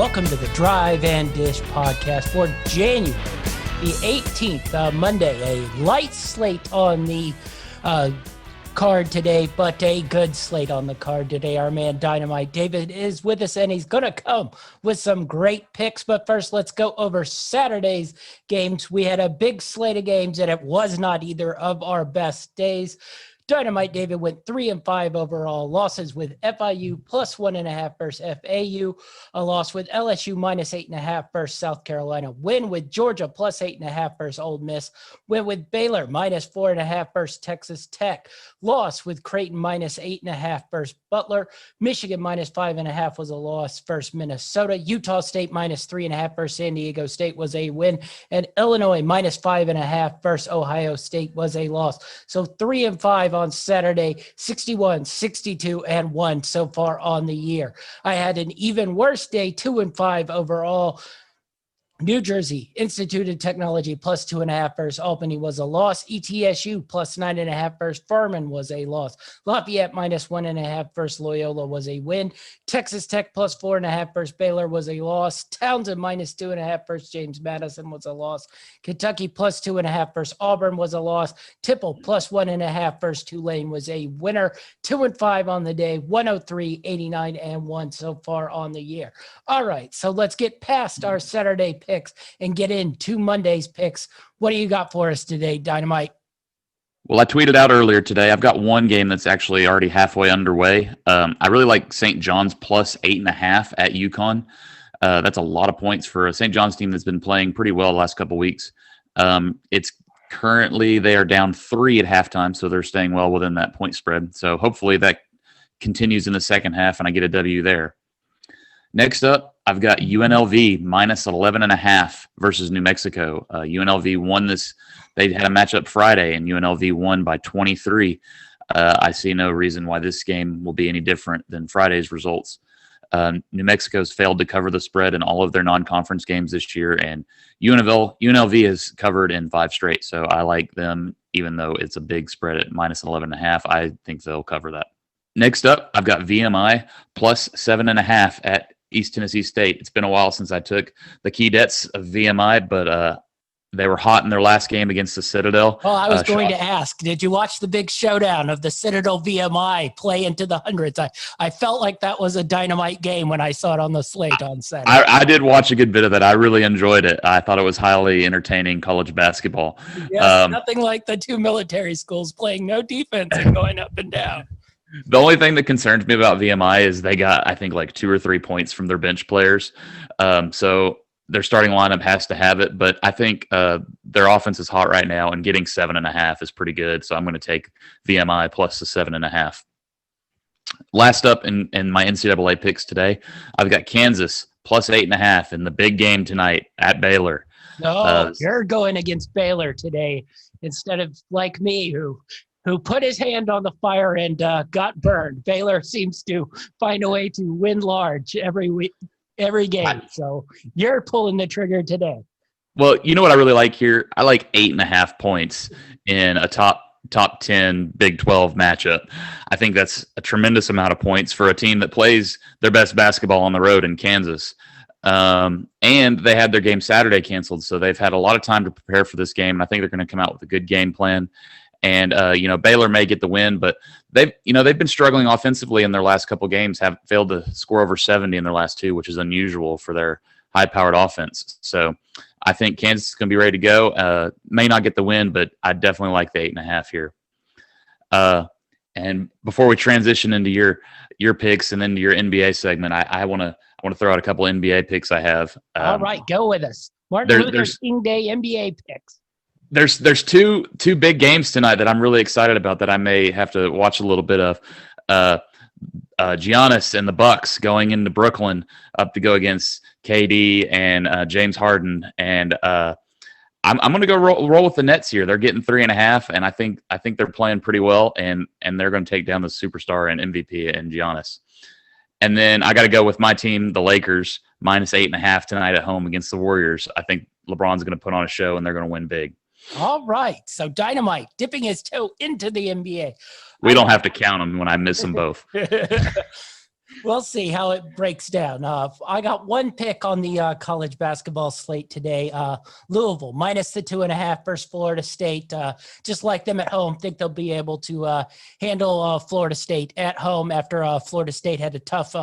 welcome to the Drive and Dish podcast for January the 18th, Monday. A light slate on the card today, but a good slate on the card today. Our man Dynamite David is with us, and he's going to come with some great picks. But first, let's go over Saturday's games. We had a big slate of games, and it was not either of our best days. Dynamite David went 3-5 overall. Losses with FIU plus 1.5 versus FAU. A loss with LSU minus 8.5 versus South Carolina. Win with Georgia plus 8.5 versus Ole Miss. Win with Baylor minus 4.5 versus Texas Tech. Loss with Creighton minus 8.5 versus Butler. Michigan minus 5.5 was a loss versus Minnesota. Utah State minus 3.5 versus San Diego State was a win. And Illinois minus 5.5 versus Ohio State was a loss. So 3-5 on Saturday, 61, 62, and 1 so far on the year. I had an even worse day, 2-5 overall. New Jersey Institute of Technology plus 2.5 versus Albany was a loss. ETSU plus 9.5 versus Furman was a loss. Lafayette minus 1.5 versus Loyola was a win. Texas Tech plus 4.5 versus Baylor was a loss. Townsend minus 2.5 versus James Madison was a loss. Kentucky plus 2.5 versus Auburn was a loss. Temple plus 1.5 versus Tulane was a winner. 2-5 on the day, 103, 89, and 1 so far on the year. All right, so let's get past our Saturday picks and get into Monday's picks. What do you got for us today, Dynamite? Well, I tweeted out earlier today, I've got one game that's actually already halfway underway. I really like St. John's plus 8.5 at UConn. That's a lot of points for a St. John's team that's been playing pretty well the last couple of weeks. It's currently, they are down 3 at halftime, so they're staying well within that point spread. So hopefully that continues in the second half and I get a W there. Next up, I've got UNLV minus 11.5 versus New Mexico. UNLV won this. They had a matchup Friday, and UNLV won by 23. I see no reason why this game will be any different than Friday's results. New Mexico's failed to cover the spread in all of their non-conference games this year, and UNLV has covered in 5 straight. So I like them, even though it's a big spread at minus 11.5. I think they'll cover that. Next up, I've got VMI plus 7.5 at East Tennessee State. It's been a while since I took the Keydets of VMI, but they were hot in their last game against the Citadel. Well, I was going to ask, did you watch the big showdown of the Citadel VMI play into the hundreds? I felt like that was a dynamite game when I saw it on the slate on Saturday. I did watch a good bit of that. I really enjoyed it. I thought it was highly entertaining college basketball. Yes, nothing like the two military schools playing no defense and going up and down. The only thing that concerns me about VMI is they got, I think, like 2 or 3 points from their bench players. So their starting lineup has to have it. But I think their offense is hot right now, and getting 7.5 is pretty good. So I'm going to take VMI plus the 7.5. Last up in my NCAA picks today, I've got Kansas plus 8.5 in the big game tonight at Baylor. No, you're going against Baylor today instead of like me, who put his hand on the fire and got burned. Baylor seems to find a way to win large every week, every game. So you're pulling the trigger today. Well, you know what I really like here? I like 8.5 points in a top 10 Big 12 matchup. I think that's a tremendous amount of points for a team that plays their best basketball on the road in Kansas. And they had their game Saturday canceled, so they've had a lot of time to prepare for this game. And I think they're going to come out with a good game plan. And, Baylor may get the win, but they've been struggling offensively in their last couple games, have failed to score over 70 in their last 2, which is unusual for their high-powered offense. So I think Kansas is going to be ready to go. May not get the win, but I definitely like the 8.5 here. And before we transition into your picks and then to your NBA segment, I want to throw out a couple NBA picks I have. All right, go with us. Martin Luther King Day NBA picks. There's two big games tonight that I'm really excited about that I may have to watch a little bit of. Giannis and the Bucks going into Brooklyn up to go against KD and James Harden, and I'm going to go roll with the Nets here. They're getting 3.5, and I think they're playing pretty well, and they're going to take down the superstar and MVP and Giannis. And then I got to go with my team, the Lakers, minus 8.5 tonight at home against the Warriors. I think LeBron's going to put on a show, and they're going to win big. All right. So Dynamite dipping his toe into the NBA. We don't have to count them when I miss them both. We'll see how it breaks down. I got one pick on the college basketball slate today. Louisville minus the 2.5 versus Florida State. Just like them at home, think they'll be able to handle Florida State at home after Florida State had a tough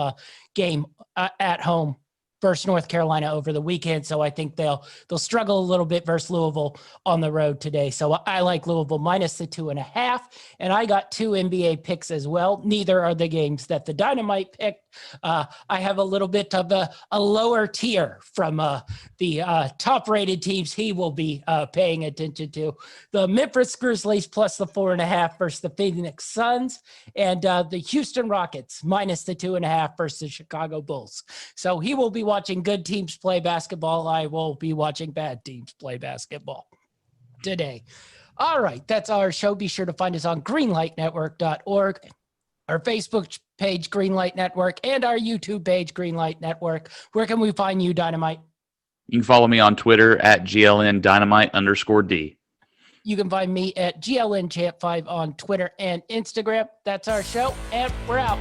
game at home versus North Carolina over the weekend. So I think they'll struggle a little bit versus Louisville on the road today. So I like Louisville minus the 2.5. And I got 2 NBA picks as well. Neither are the games that the Dynamite picked. I have a little bit of a lower tier from the top rated teams he will be paying attention to. The Memphis Grizzlies plus the 4.5 versus the Phoenix Suns, and the Houston Rockets minus the 2.5 versus the Chicago Bulls. So he will be watching good teams play basketball. I will be watching bad teams play basketball today. All right, that's our show. Be sure to find us on greenlightnetwork.org, our Facebook page, Greenlight Network, and our YouTube page, Greenlight Network. Where can we find you, Dynamite? You can follow me on Twitter at GLNDynamite_D. You can find me at GLNChamp5 on Twitter and Instagram. That's our show, and we're out.